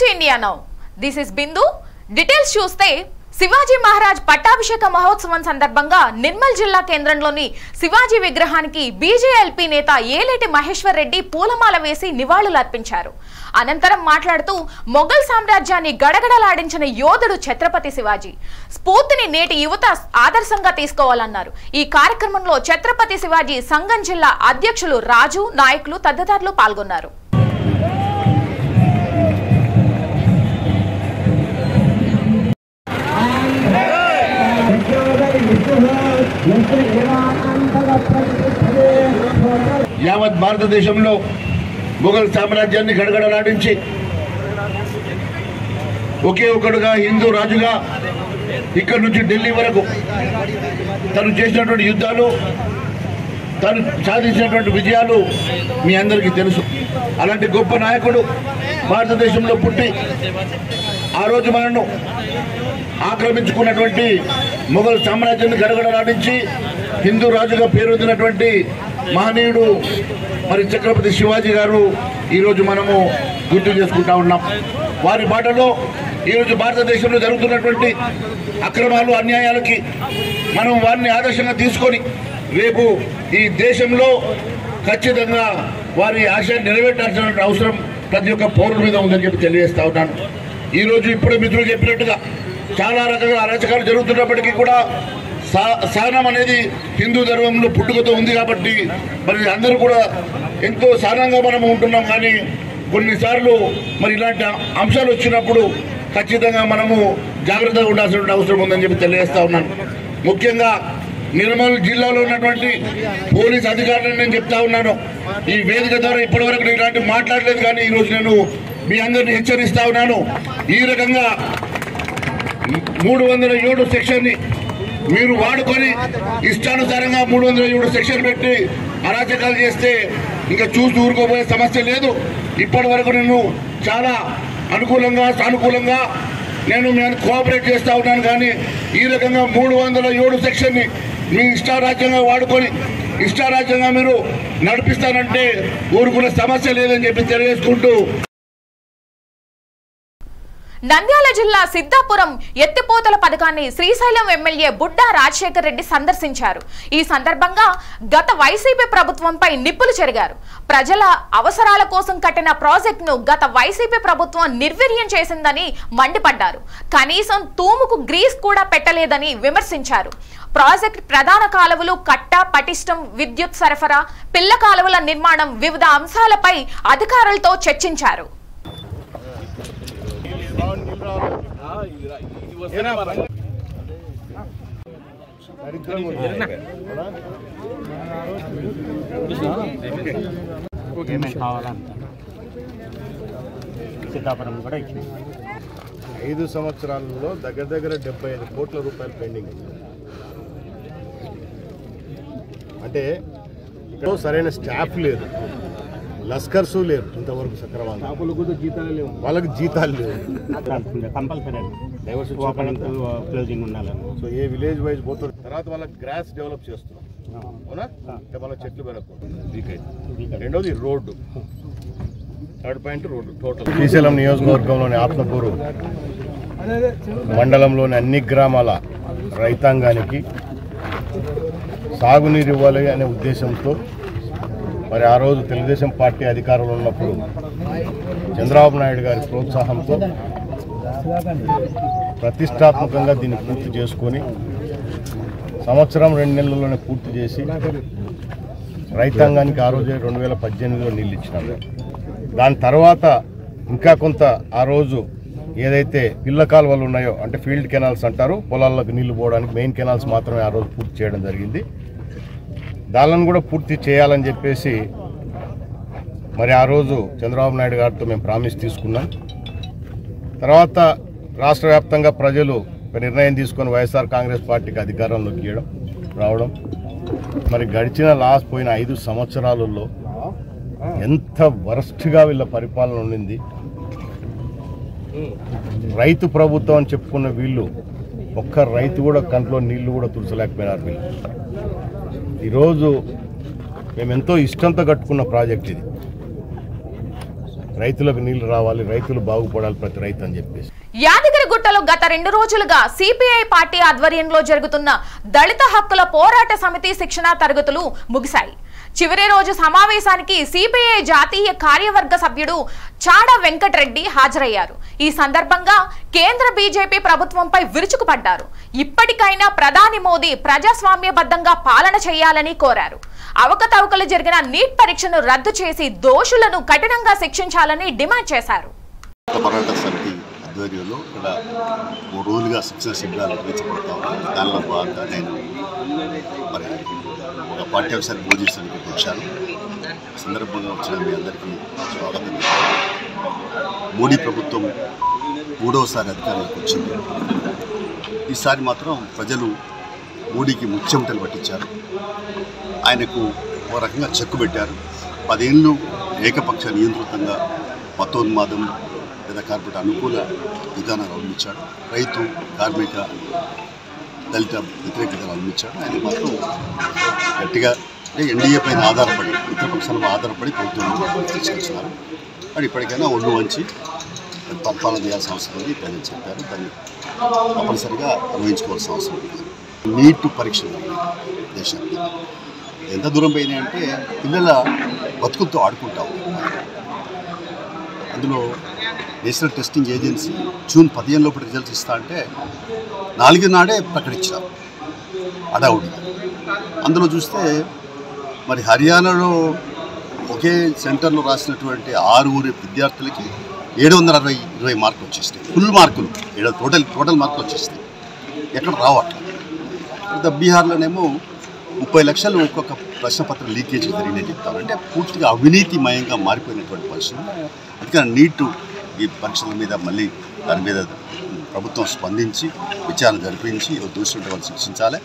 to India now. This is Bindu. Details చూస్తే శివాజీ మహారాజ్ పట్టాభిషేక మహోత్సవం సందర్భంగా నిర్మల్ జిల్లా కేంద్రంలోని శివాజీ విగ్రహానికి బీజేఎల్పీ నేత ఏలేటి మహేశ్వర్ రెడ్డి పూలమాల వేసి నివాళులు అర్పించారు. అనంతరం మాట్లాడుతూ మొఘల్ సామ్రాజ్యాన్ని గడగడలాడించిన యోధుడు ఛత్రపతి శివాజీ స్ఫూర్తిని నేటి యువత ఆదర్శంగా తీసుకోవాలన్నారు. ఈ కార్యక్రమంలో ఛత్రపతి శివాజీ సంఘం జిల్లా అధ్యక్షులు రాజు, నాయకులు తదితరులు పాల్గొన్నారు. యావత్ భారతదేశంలో మొఘల్ సామ్రాజ్యాన్ని గడగడలాడించి ఒకే ఒకడుగా హిందూ రాజుగా ఇక్కడ నుంచి ఢిల్లీ వరకు తను చేసినటువంటి యుద్ధాలు, తను సాధించినటువంటి విజయాలు మీ అందరికీ తెలుసు. అలాంటి గొప్ప నాయకుడు భారతదేశంలో పుట్టి ఆ రోజు మనను ఆక్రమించుకున్నటువంటి మొఘల్ సామ్రాజ్యాన్ని గడగడలాడించి హిందూ రాజుగా పేరొందినటువంటి మహనీయుడు మరి ఛత్రపతి శివాజీ గారు ఈరోజు మనము గుర్తు చేసుకుంటా ఉన్నాం. వారి బాటలో ఈరోజు భారతదేశంలో జరుగుతున్నటువంటి అక్రమాలు, అన్యాయాలకి మనం వారిని ఆదర్శంగా తీసుకొని రేపు ఈ దేశంలో ఖచ్చితంగా వారి ఆశయాన్ని నెరవేర్చాల్సిన అవసరం ప్రతి ఒక్క పౌరుల మీద ఉందని చెప్పి తెలియజేస్తా ఉన్నాను. ఈరోజు ఇప్పుడే మిత్రులు చెప్పినట్టుగా చాలా రకాల అరాచకాలు జరుగుతున్నప్పటికీ కూడా సహనం అనేది హిందూ ధర్మంలో పుట్టుకతో ఉంది కాబట్టి మరి అందరూ కూడా ఎంతో సహనంగా మనం ఉంటున్నాం. కానీ కొన్నిసార్లు మరి ఇలాంటి అంశాలు వచ్చినప్పుడు ఖచ్చితంగా మనము జాగ్రత్తగా ఉండాల్సిన అవసరం ఉందని చెప్పి తెలియజేస్తా ఉన్నాను. ముఖ్యంగా నిర్మల్ జిల్లాలో ఉన్నటువంటి పోలీస్ అధికారులను నేను చెప్తా ఉన్నాను. ఈ వేదిక ద్వారా ఇప్పటివరకు నేను ఇలాంటి మాట్లాడలేదు, కానీ ఈరోజు నేను మీ అందరినీ హెచ్చరిస్తా ఉన్నాను. ఈ రకంగా 307 సెక్షన్ని మీరు వాడుకొని ఇష్టానుసారంగా 307 సెక్షన్ పెట్టి అరాచకాలు చేస్తే ఇంకా చూసి ఊరుకోబోయే సమస్య లేదు. ఇప్పటి వరకు నేను చాలా అనుకూలంగా, సానుకూలంగా నేను మీ కోఆపరేట్ చేస్తూ ఉన్నాను. కానీ ఈ రకంగా 307 సెక్షన్ని మీ ఇష్టారాజ్యంగా వాడుకొని ఇష్టారాజ్యంగా మీరు నడిపిస్తానంటే ఊరుకునే సమస్య లేదని చెప్పి తెలియజేసుకుంటూ నంద్యాల జిల్లా సిద్ధాపురం ఎత్తిపోతల పథకాన్ని శ్రీశైలం ఎమ్మెల్యే బుడ్డా రాజశేఖర్ రెడ్డి సందర్శించారు. ఈ సందర్భంగా గత వైసీపీ ప్రభుత్వంపై నిప్పులు చెరిగారు. ప్రజల అవసరాల కోసం కట్టిన ప్రాజెక్టును గత వైసీపీ ప్రభుత్వం నిర్వీర్యం చేసిందని మండిపడ్డారు. కనీసం తూముకు గ్రీస్ కూడా పెట్టలేదని విమర్శించారు. ప్రాజెక్టు ప్రధాన కాలువలు, కట్ట, పటిష్టం, విద్యుత్ సరఫరా, పిల్ల కాలువల నిర్మాణం వివిధ అంశాలపై అధికారులతో చర్చించారు. సిద్ధాపురం కూడా ఇచ్చింది. 5 సంవత్సరాలలో దగ్గర 75 కోట్ల రూపాయలు పెండింగ్. అంటే ఇక్కడ సరైన స్టాఫ్ లేదు, లస్కర్స్ లేరు, ఇంతవరకు సక్రమంగా వాళ్ళకి జీతాలు లేవు. కంపల్సరీ క్లోజింగ్ ఉండాలని. సో ఏ విలేజ్ వైజ్ పోతుంది. తర్వాత వాళ్ళకి గ్రాస్ డెవలప్ చేస్తున్నాం, అవునా? అంటే వాళ్ళ చెట్లు పెరగకూడదు. రెండోది road, third point road. Total Srisailam నియోజకవర్గంలోని ఆత్మకూరు మండలంలోని అన్ని గ్రామాల రైతాంగానికి సాగునీరు ఇవ్వాలి అనే ఉద్దేశంతో మరి ఆ రోజు తెలుగుదేశం పార్టీ అధికారంలో ఉన్నప్పుడు చంద్రబాబు నాయుడు గారి ప్రోత్సాహంతో ప్రతిష్టాత్మకంగా దీన్ని పూర్తి చేసుకొని సంవత్సరం 2 నెలల్లోనే పూర్తి చేసి రైతాంగానికి ఆ రోజే 2018లో నీళ్ళు ఇచ్చినారు. దాని తర్వాత ఇంకా కొంత ఆ రోజు ఏదైతే పిల్ల కాలువలు ఉన్నాయో, అంటే ఫీల్డ్ కెనాల్స్ అంటారు, పొలాల్లోకి నీళ్లు పోవడానికి మెయిన్ కెనాల్స్ మాత్రమే ఆ రోజు పూర్తి చేయడం జరిగింది. దానిని కూడా పూర్తి చేయాలని చెప్పేసి మరి ఆ రోజు చంద్రబాబు నాయుడు గారితో మేము ప్రామిస్ తీసుకున్నాం. తర్వాత రాష్ట్ర వ్యాప్తంగా ప్రజలు ఒక నిర్ణయం తీసుకొని వైఎస్ఆర్ కాంగ్రెస్ పార్టీకి అధికారంలోకి రావడం, మరి గడిచిన పోయిన 5 సంవత్సరాలలో ఎంత వరస్ట్గా వీళ్ళ పరిపాలన ఉండింది. రైతు ప్రభుత్వం అని చెప్పుకున్న వీళ్ళు ఒక్క రైతు కూడా కంట్లో నీళ్లు కూడా తుడచలేకపోయినారు. వీళ్ళు ఈరోజు మేము ఎంతో ఇష్టంతో కట్టుకున్న ప్రాజెక్ట్ ఇది. రైతులకు నీళ్లు రావాలి, రైతులు బాగుపడాలి ప్రతి రైతు అని చెప్పేసి. యాదగిరిగుట్టలో గత 2 రోజులుగా సిపిఐ పార్టీ ఆధ్వర్యంలో జరుగుతున్న దళిత హక్కుల పోరాట సమితి శిక్షణా తరగతులు ముగిశాయి. చివరి రోజు సమావేశానికి సిపిఐ జాతీయ కార్యవర్గ సభ్యుడు చాడ వెంకటరెడ్డి హాజరయ్యారు. ఈ సందర్భంగా కేంద్ర బీజేపీ ప్రభుత్వంపై విరుచుకుపడ్డారు. ఇప్పటికైనా ప్రధాని మోదీ ప్రజాస్వామ్యబద్ధంగా పాలన చేయాలని కోరారు. అవకతవకలు జరిగిన నీట్ పరీక్షను రద్దు చేసి దోషులను కఠినంగా శిక్షించాలని డిమాండ్ చేశారు. పోరాట సమితి ఆధ్వర్యంలో ఇక్కడ 3 రోజులుగా శిక్షణ శిబిరాలు నిర్వహించబడతాము. దానిలో భాగంగా నేను మరి ఒక పాఠ్యాంశాన్ని బోధించడానికి వచ్చాను. సందర్భంగా వచ్చిన మీ అందరికీ స్వాగతం. మోడీ ప్రభుత్వం 3వసారి అధికారంలోకి వచ్చింది. ఈసారి మాత్రం ప్రజలు మోడీకి ముచ్చెమటలు పట్టించారు. ఆయనకు ఒక రకంగా చెక్కు పెట్టారు. 10 ఏళ్ళు ఏకపక్ష నియంత్రితంగా మతోన్మాదం లేదా కార్పొరేట్ అనుకూల విధానాలు అవలంబించాడు. రైతు, కార్మిక, దళిత వ్యతిరేక విధానాలు అవలంబించాడు. ఆయన మాత్రం గట్టిగా అంటే ఎన్డీఏ పైన ఆధారపడి, ఇతర పక్షాలపై ఆధారపడి ప్రభుత్వం తీసుకొచ్చినారు. అది ఇప్పటికైనా ఒళ్ళు వంచి పరిపాలన చేయాల్సిన అవసరం ఉంది ప్రజలు చెప్పారు. దాన్ని తప్పనిసరిగా నిర్వహించుకోవాల్సిన అవసరం ఉంది. నీట్ పరీక్షలు దేశానికి ఎంత దూరం పోయినాయంటే పిల్లల బతుకులతో ఆడుకుంటాం. అందులో నేషనల్ టెస్టింగ్ ఏజెన్సీ జూన్ 15 లోపల రిజల్ట్స్ ఇస్తా అంటే 4 నాడే ప్రకటించారు అడావుడి. అందులో చూస్తే మరి హర్యానాలో ఒకే సెంటర్లో రాసినటువంటి 6 విద్యార్థులకి 720 మార్కులు వచ్చేస్తాయి. ఫుల్ మార్కులు టోటల్ మార్కులు వచ్చేస్తాయి. ఎక్కడ రావట్లేదు. బీహార్లోనేమో 30 లక్షలు ఒక్కొక్క ప్రశ్నపత్రం లీకేజ్ జరిగిందని చెప్తారు. అంటే పూర్తిగా అవినీతిమయంగా మారిపోయినటువంటి పరిస్థితులు. అందుకని నీట్ ఈ పరీక్షల మీద మళ్ళీ దాని మీద ప్రభుత్వం స్పందించి విచారణ జరిపించి దోషులుంటే వాళ్ళు శిక్షించాలి.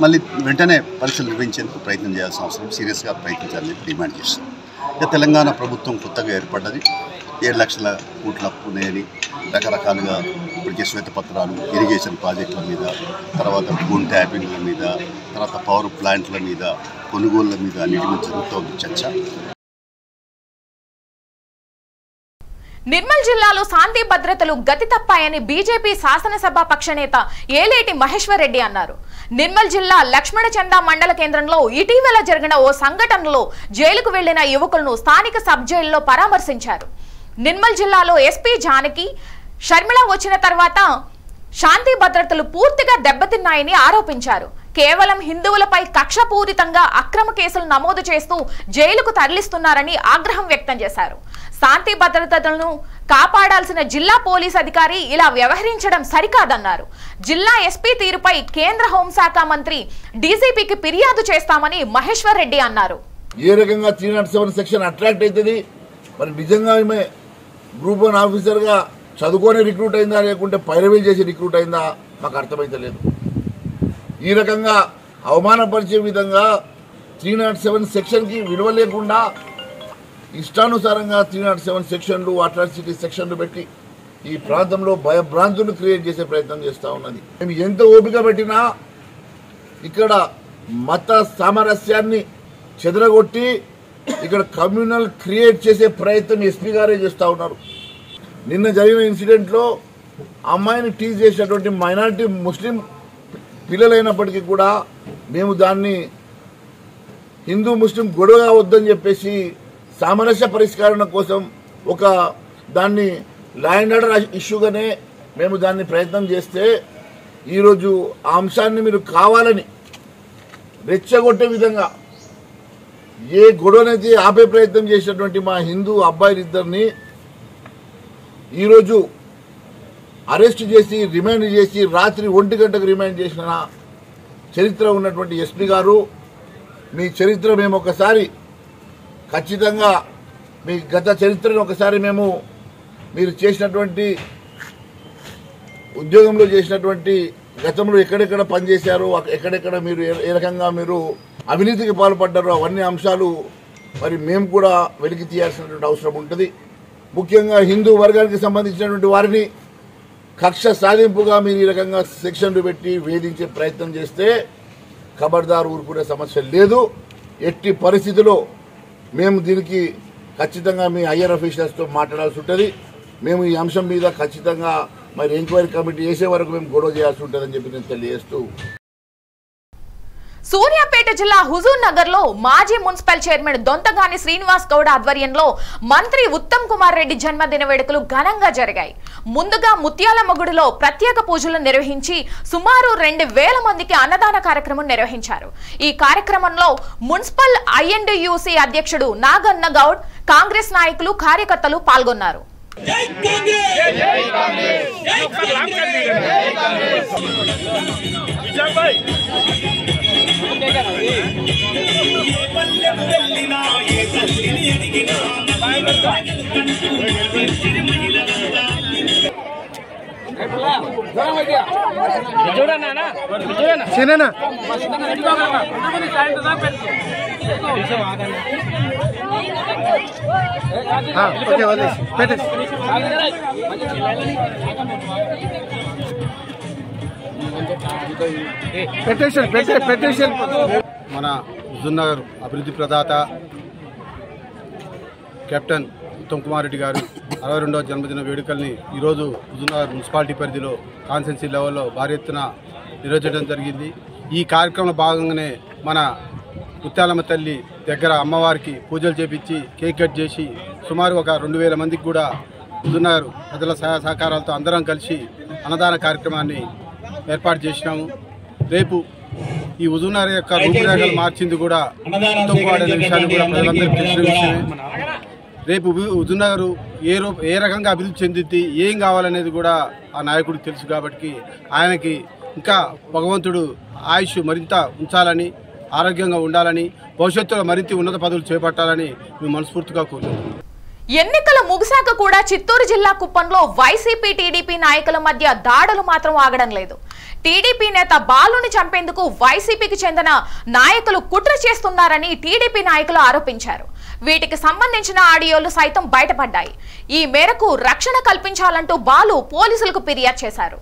మళ్ళీ వెంటనే పరీక్షలు నిర్వహించేందుకు ప్రయత్నం చేయాల్సిన అవసరం, సీరియస్గా ప్రయత్నించాలని డిమాండ్ చేస్తాం. ఇక తెలంగాణ ప్రభుత్వం కొత్తగా ఏర్పడ్డది. 7 లక్షల కోట్ల అప్పు ఉన్నాయని రకరకాలుగా ఇప్పటికే శ్వేతపత్రాలు, ఇరిగేషన్ ప్రాజెక్టుల మీద, తర్వాత ఫోన్ ట్యాపింగ్ల మీద, తర్వాత పవర్ ప్లాంట్ల మీద, కొనుగోళ్ల మీద అన్నిటి మీద జరుగుతోంది చర్చ. నిర్మల్ జిల్లాలో శాంతి భద్రతలు గతి తప్పాయని బీజేపీ శాసనసభ పక్షనేత ఏలేటి మహేశ్వర్ రెడ్డి అన్నారు. నిర్మల్ జిల్లా లక్ష్మణచంద మండల కేంద్రంలో ఇటీవల జరిగిన ఓ సంఘటనలో జైలుకు వెళ్లిన యువకులను స్థానిక సబ్ జైలులో పరామర్శించారు. నిర్మల్ జిల్లాలో ఎస్పీ జానకి షర్మిల వచ్చిన తర్వాత శాంతి భద్రతలు పూర్తిగా దెబ్బతిన్నాయని ఆరోపించారు. కేవలం హిందువులపై కక్షపూరితంగా అక్రమ కేసులు నమోదు చేస్తూ జైలుకు తరలిస్తున్నారని ఆగ్రహం వ్యక్తం చేశారు. శాంతి భద్రతలను కాపాడాల్సిన జిల్లా పోలీస్ అధికారి ఇలా వ్యవహరించడం సరికాదన్నారు. జిల్లా ఎస్పీ తీరుపై కేంద్ర హోంశాఖ మంత్రి డీజీపీకి ఫిర్యాదు చేస్తామని మహేశ్వర్ రెడ్డి అన్నారు. ఏ రకంగా 307 సెక్షన్ అట్రాక్ట్ అవుతుంది? మరి నిజంగా ఈమె గ్రూప్ 1 ఆఫీసర్గా చదువుకొని రిక్రూట్ అయిందా, లేకుంటే పైరవీలు చేసి రిక్రూట్ అయిందా మాకు అర్థమైతే లేదు. ఈ రకంగా అవమానపరిచే విధంగా 307 సెక్షన్కి విలువ లేకుండా ఇష్టానుసారంగా 307 సెక్షన్లు, అట్రాసిటీ సెక్షన్లు పెట్టి ఈ ప్రాంతంలో భయభ్రాంతులు క్రియేట్ చేసే ప్రయత్నం చేస్తూ ఉన్నది. మేము ఎంత ఓపిక పెట్టినా ఇక్కడ మత సామరస్యాన్ని చెదరగొట్టి ఇక్కడ కమ్యూనల్ క్రియేట్ చేసే ప్రయత్నం ఎస్పీ గారే చేస్తూ ఉన్నారు. నిన్న జరిగిన ఇన్సిడెంట్లో అమ్మాయిని టీజ్ చేసినటువంటి మైనారిటీ ముస్లిం పిల్లలైనప్పటికీ కూడా మేము దాన్ని హిందూ ముస్లిం గొడవ వద్దని చెప్పేసి సామరస్య పరిష్కారణ కోసం ఒక దాన్ని లా అండ్ ఆర్డర్ ఇష్యూగానే మేము దాన్ని ప్రయత్నం చేస్తే ఈరోజు ఆ అంశాన్ని మీరు కావాలని రెచ్చగొట్టే విధంగా ఏ గొడవనైతే ఆపే ప్రయత్నం చేసినటువంటి మా హిందూ అబ్బాయిలిద్దరిని ఈరోజు అరెస్ట్ చేసి రిమాండ్ చేసి రాత్రి 1 గంటకు రిమాండ్ చేసిన చరిత్ర ఉన్నటువంటి ఎస్పీ గారు, మీ చరిత్ర మేము ఒకసారి ఖచ్చితంగా మీ గత చరిత్రను ఒకసారి మేము మీరు చేసినటువంటి ఉద్యోగంలో చేసినటువంటి గతంలో ఎక్కడెక్కడ పనిచేశారు, ఎక్కడెక్కడ మీరు ఏ రకంగా మీరు అవినీతికి పాల్పడ్డారో అవన్నీ అంశాలు మరి మేము కూడా వెలికి తీయాల్సినటువంటి అవసరం ఉంటుంది. ముఖ్యంగా హిందూ వర్గానికి సంబంధించినటువంటి వారిని కక్ష సాధింపుగా మీరు ఈ రకంగా సెక్షన్లు పెట్టి వేధించే ప్రయత్నం చేస్తే ఖబర్దార్ ఊరుకునే సమస్య లేదు. ఎట్టి పరిస్థితిలో మేము దీనికి ఖచ్చితంగా మీ హయ్యర్ అఫీషియల్స్తో మాట్లాడాల్సి ఉంటుంది. మేము ఈ అంశం మీద ఖచ్చితంగా మరి ఎంక్వైరీ కమిటీ చేసే వరకు మేము గొడవ చేయాల్సి ఉంటుందని చెప్పి నేను తెలియజేస్తూ, సూర్యాపేట జిల్లా హుజూర్ నగర్ లో మాజీ మున్సిపల్ చైర్మన్ దొంతగాని శ్రీనివాస్ గౌడ ఆధ్వర్యంలో మంత్రి ఉత్తమ్ కుమార్ రెడ్డి జన్మదిన వేడుకలు ఘనంగా జరిగాయి. ముందుగా ముత్యాలమ్మ గుడిలో ప్రత్యేక పూజలు నిర్వహించి సుమారు 2000 మందికి అన్నదాన కార్యక్రమం నిర్వహించారు. ఈ కార్యక్రమంలో మున్సిపల్ ఐఎన్డీయూసీ అధ్యక్షుడు నాగన్న గౌడ్, కాంగ్రెస్ నాయకులు, కార్యకర్తలు పాల్గొన్నారు. మన హుజూర్నగర్ అభివృద్ధి ప్రదాత కెప్టెన్ ఉత్తమ్ కుమార్ రెడ్డి గారు 62వ జన్మదిన వేడుకల్ని ఈరోజు హుజూర్నగర్ మున్సిపాలిటీ పరిధిలో కాన్స్టిట్యున్సీ లెవెల్లో భారీ ఎత్తున నిర్వహించడం జరిగింది. ఈ కార్యక్రమంలో భాగంగానే మన ముత్యాలమ్మ తల్లి దగ్గర అమ్మవారికి పూజలు చేపించి కేక్ కట్ చేసి సుమారు ఒక 2000 మందికి కూడా హుజూర్నగర్ ప్రజల సహాయ సహకారాలతో అందరం కలిసి అన్నదాన కార్యక్రమాన్ని ఏర్పాటు చేసినాము. రేపు ఈ హుజూర్నగర్ యొక్క రూపురేఖలు మార్చింది కూడా ఉత్తమ్ కుమార్ అనే విషయాన్ని కూడా ప్రజలందరికీ తెలిసిన విషయమే. రేపు హుజూర్నగర్ ఏ రకంగా అభివృద్ధి చెందింది, ఏం కావాలనేది కూడా ఆ నాయకుడికి తెలుసు. కాబట్టి ఆయనకి ఇంకా భగవంతుడు ఆయుష్ మరింత ఉంచాలని, ఆరోగ్యంగా ఉండాలని, భవిష్యత్తులో మరింత ఉన్నత పదవులు చేపట్టాలని మేము మనస్ఫూర్తిగా కోరుకుంటున్నాం. ఎన్నికల ముగిశాక కూడా చిత్తూరు జిల్లా కుప్పంలో వైసీపీ టీడీపీ నాయకుల మధ్య దాడులు మాత్రం ఆగడం లేదు. టీడీపీ నేత బాలుని చంపేందుకు వైసీపీకి చెందిన నాయకులు కుట్ర చేస్తున్నారని టీడీపీ నాయకులు ఆరోపించారు. వీటికి సంబంధించిన ఆడియోలు సైతం బయటపడ్డాయి. ఈ మేరకు రక్షణ కల్పించాలంటూ బాలు పోలీసులకు ఫిర్యాదు చేశారు.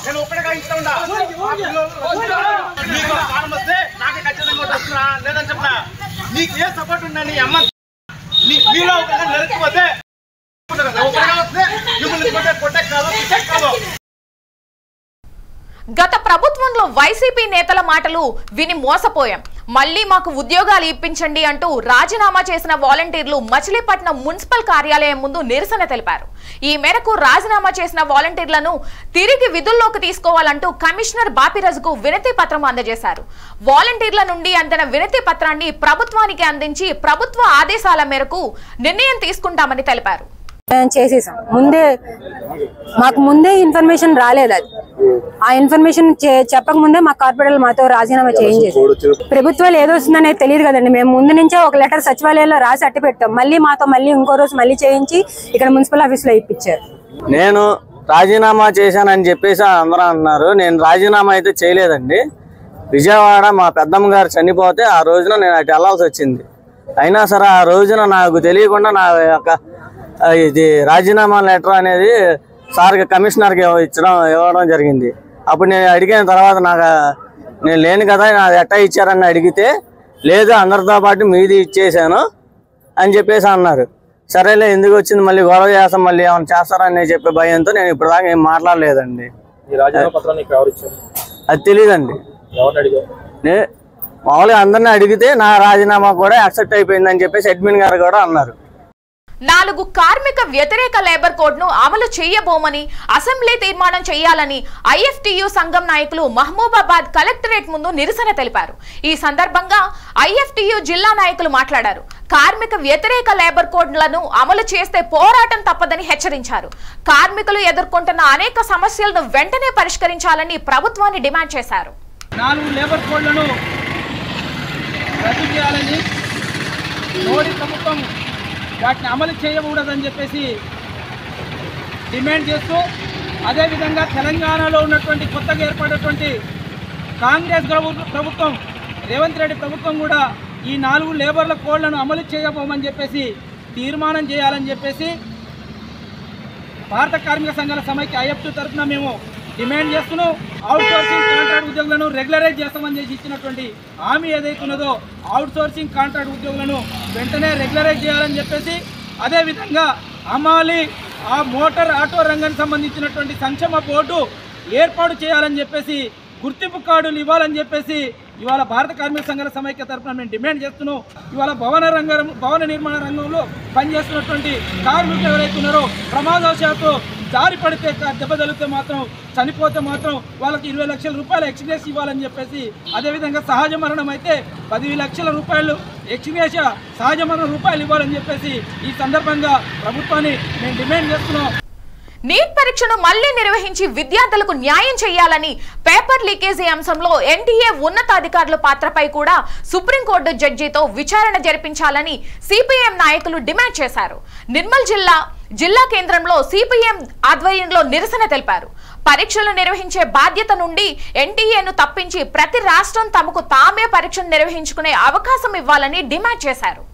నేను ఒక్కడిగా ఇస్తా ఉన్నా నాకే ఖచ్చితంగా వస్తున్నా లేదని చెప్పిన నీకు ఏ సపోర్ట్ ఉన్నా నీ అమ్మ మీలో ఒకరిగా నరికిపోతే వస్తే మిమ్మల్ని కొట్టే కాదు. గత ప్రభుత్వంలో వైసీపీ నేతల మాటలు విని మోసపోయాం, మళ్లీ మాకు ఉద్యోగాలు ఇప్పించండి అంటూ రాజీనామా చేసిన వాలంటీర్లు మచిలీపట్నం మున్సిపల్ కార్యాలయం ముందు నిరసన తెలిపారు. ఈ మేరకు రాజీనామా చేసిన వాలంటీర్లను తిరిగి విధుల్లోకి తీసుకోవాలంటూ కమిషనర్ బాపిరాజుకు వినతి పత్రం అందజేశారు. వాలంటీర్ల నుండి అందిన వినతి పత్రాన్ని ప్రభుత్వానికి అందించి ప్రభుత్వ ఆదేశాల మేరకు నిర్ణయం తీసుకుంటామని తెలిపారు. చేసేసాం. మాకు ముందే ఇన్ఫర్మేషన్ రాలేదు. అది ఆ ఇన్ఫర్మేషన్ చెప్పక ముందే మా కార్పొరేటర్లు మాతో రాజీనామా చేయించేసి ప్రభుత్వాలు ఏదో వస్తుందనేది తెలియదు కదండి. మేము ముందు నుంచే ఒక లెటర్ సచివాలయంలో రాసి అట్టి పెట్టాం. మళ్ళీ ఇంకో రోజు మళ్ళీ చేయించి ఇక్కడ మున్సిపల్ ఆఫీస్ లో ఇప్పించారు. నేను రాజీనామా చేశానని చెప్పేసి అందరూ అన్నారు. నేను రాజీనామా అయితే చేయలేదండి. విజయవాడ మా పెద్దమ్మ గారు చనిపోతే ఆ రోజున నేను అటు వెళ్లాల్సి వచ్చింది. అయినా సరే ఆ రోజున నాకు తెలియకుండా నా యొక్క ఇది రాజీనామా లెటర్ అనేది సార్కి కమిషనర్కి ఇవ్వడం జరిగింది. అప్పుడు నేను అడిగిన తర్వాత నేను లేను కదా, నాది ఎట్టా ఇచ్చారని అడిగితే లేదు అందరితో పాటు మీది ఇచ్చేసాను అని చెప్పేసి అన్నారు. సరేలే ఎందుకు వచ్చింది మళ్ళీ గొడవ చేస్తాం మళ్ళీ ఏమైనా చేస్తారని చెప్పే భయంతో నేను ఇప్పుడు దాకా ఏం మాట్లాడలేదండి. అది తెలియదండి. మామూలుగా అందరినీ అడిగితే నా రాజీనామా కూడా యాక్సెప్ట్ అయిపోయిందని చెప్పేసి అడ్మిన్ గారు కూడా అన్నారు. 4 కార్మిక వ్యతిరేక లేబర్ కోడ్ను అమలు చేయబోమని అసెంబ్లీ తీర్మానం చేయాలని ఐఎఫ్టియు సంఘం నాయకులు మహబూబాబాద్ కలెక్టరేట్ ముందు నిరసన తెలిపారు. ఈ సందర్భంగా ఐఎఫ్టియు జిల్లా నాయకులు మాట్లాడారు. కార్మిక వ్యతిరేక లేబర్ కోడ్లను అమలు చేస్తే పోరాటం తప్పదని హెచ్చరించారు. కార్మికులు ఎదుర్కొంటున్న అనేక సమస్యలను వెంటనే పరిష్కరించాలని ప్రభుత్వాన్ని డిమాండ్ చేశారు. 4 లేబర్ కోడ్లను రద్దు చేయాలని మోడీ ప్రభుత్వం వాటిని అమలు చేయకూడదని చెప్పేసి డిమాండ్ చేస్తూ, అదేవిధంగా తెలంగాణలో ఉన్నటువంటి కొత్తగా ఏర్పడినటువంటి కాంగ్రెస్ ప్రభుత్వం, రేవంత్ రెడ్డి ప్రభుత్వం కూడా ఈ 4 లేబర్ల కోడ్లను అమలు చేయబోమని చెప్పేసి తీర్మానం చేయాలని చెప్పేసి భారత కార్మిక సంఘాల సమైక్య ఐఎఫ్టీ తరఫున మేము డిమాండ్ చేస్తున్నాం. అవుట్సోర్సింగ్ కాంట్రాక్ట్ ఉద్యోగులను రెగ్యులరైజ్ చేస్తామని చేసి ఇచ్చినటువంటి హామీ ఏదైతే ఉన్నదో అవుట్సోర్సింగ్ కాంట్రాక్ట్ ఉద్యోగులను వెంటనే రెగ్యులరైజ్ చేయాలని చెప్పేసి, అదేవిధంగా అమాలి ఆ మోటార్ ఆటో రంగానికి సంబంధించినటువంటి సంక్షేమ బోర్డు ఏర్పాటు చేయాలని చెప్పేసి, గుర్తింపు కార్డులు ఇవ్వాలని చెప్పేసి ఇవాళ భారత కార్మిక సంఘాల సమైక్య తరఫున మేము డిమాండ్ చేస్తున్నాం. ఇవాళ భవన నిర్మాణ రంగంలో పనిచేస్తున్నటువంటి కార్మికులు ఎవరైతే ఉన్నారో ప్రమాదవశాత్తు జారి పడితే, దెబ్బ తగిలితే మాత్రం, చనిపోతే మాత్రం వాళ్ళకి 20 లక్షల రూపాయలు ఎక్స్గ్రేస్ ఇవ్వాలని చెప్పేసి, అదేవిధంగా సహజ మరణం అయితే 10 లక్షల రూపాయలు ఎక్స్గ్రేస్ సహజ మరణం రూపాయలు ఇవ్వాలని చెప్పేసి ఈ సందర్భంగా ప్రభుత్వాన్ని మేము డిమాండ్ చేస్తున్నాం. నీట్ పరీక్షను మళ్లీ నిర్వహించి విద్యార్థులకు న్యాయం చేయాలని, పేపర్ లీకేజీ అంశంలో ఎన్టీఏ ఉన్నతాధికారుల పాత్రపై కూడా సుప్రీంకోర్టు జడ్జితో విచారణ జరిపించాలని సిపిఎం నాయకులు డిమాండ్ చేశారు. నిర్మల్ జిల్లా కేంద్రంలో సిపిఎం ఆధ్వర్యంలో నిరసన తెలిపారు. పరీక్షలు నిర్వహించే బాధ్యత నుండి ఎన్టీఏను తప్పించి ప్రతి రాష్ట్రం తమకు తామే పరీక్షను నిర్వహించుకునే అవకాశం ఇవ్వాలని డిమాండ్ చేశారు.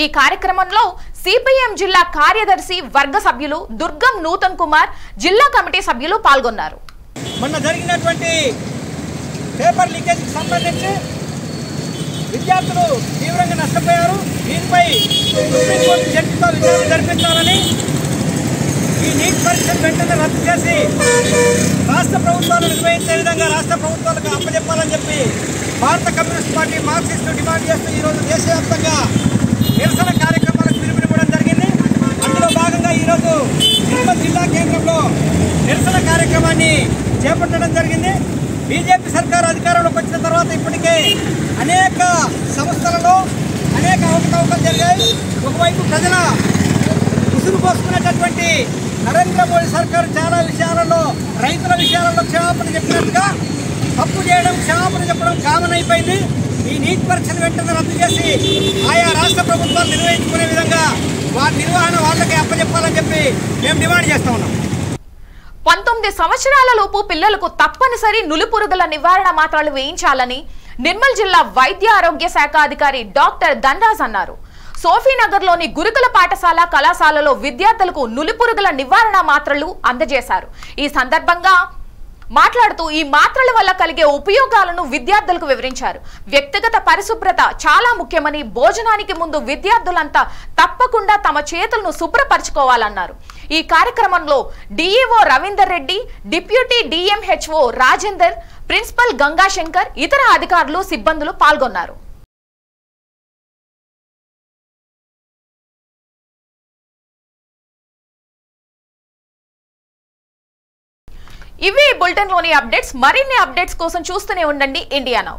ఈ కార్యక్రమంలో సిపిఎం జిల్లా కార్యదర్శి వర్గ సభ్యులు దుర్గం నూతన్ కుమార్, జిల్లా కమిటీ సభ్యులు పాల్గొన్నారు. మొన్న జరిగినటువంటి పేపర్ లీకేజీకి సంబంధించి విద్యార్థులు తీవ్రంగా నష్టపోయారు. దీనిపై సుప్రీంకోర్టు జడ్జితో విచారణ జరిపించాలని, ఈ నీట్ పరీక్షను వెంటనే రద్దు చేసి రాష్ట్ర ప్రభుత్వాలు నిర్వహించే విధంగా రాష్ట్ర ప్రభుత్వాలకు అప్పచెప్పాలని చెప్పి భారత కమ్యూనిస్ట్ పార్టీ మార్క్సిస్టు డిమాండ్ చేస్తూ ఈరోజు దేశవ్యాప్తంగా నిరసన కార్యక్రమాలకు పిలుపునివ్వడం జరిగింది. అందులో భాగంగా ఈరోజు నిర్మల్ జిల్లా కేంద్రంలో నిరసన కార్యక్రమాన్ని చేపట్టడం జరిగింది. బీజేపీ సర్కారు అధికారంలోకి వచ్చిన తర్వాత ఇప్పటికే అనేక సంస్థలలో అనేక అవకతవకలు జరిగాయి. ఒకవైపు ప్రజల ఉసురు పోసుకునేటటువంటి నరేంద్ర మోడీ సర్కారు చాలా విషయాలలో, రైతుల విషయాలలో క్షమాపణ చెప్పినట్టుగా తప్పు చేయడం, క్షమాపణ చెప్పడం కామన్ అయిపోయింది. ఈ నీట్ పరీక్షను వెంటనే రద్దు చేసి ఆయా రాష్ట్ర ప్రభుత్వాలు నిర్వహించుకునే విధంగా వారి నిర్వహణ వాళ్ళకే అప్పచెప్పాలని చెప్పి మేము డిమాండ్ చేస్తా ఉన్నాం. 19 సంవత్సరాల లోపు పిల్లలకు తప్పనిసరి నులిపురుగుల నివారణ మాత్రలు వేయించాలని నిర్మల్ జిల్లా వైద్య ఆరోగ్య శాఖ అధికారి డాక్టర్ ధనరాజ్ అన్నారు. సోఫీనగర్లోని గురుకుల పాఠశాల కళాశాలలో విద్యార్థులకు నులిపురుగుల నివారణ మాత్రలు అందజేశారు. ఈ సందర్భంగా మాట్లాడుతూ ఈ మాత్రల వల్ల కలిగే ఉపయోగాలను విద్యార్థులకు వివరించారు. వ్యక్తిగత పరిశుభ్రత చాలా ముఖ్యమని, భోజనానికి ముందు విద్యార్థులంతా తప్పకుండా తమ చేతులను శుభ్రపరచుకోవాలన్నారు. ఈ కార్యక్రమంలో DEO Ravinder Reddy, deputy DMHO Rajender, principal Gangashankar, ఇతర అధికారులు, సిబ్బందులు పాల్గొన్నారు. ఇవి బులెటిన్ లోని అప్డేట్స్. మరిన్ని అప్డేట్స్ కోసం చూస్తూనే ఉండండి ఇండియా నౌ.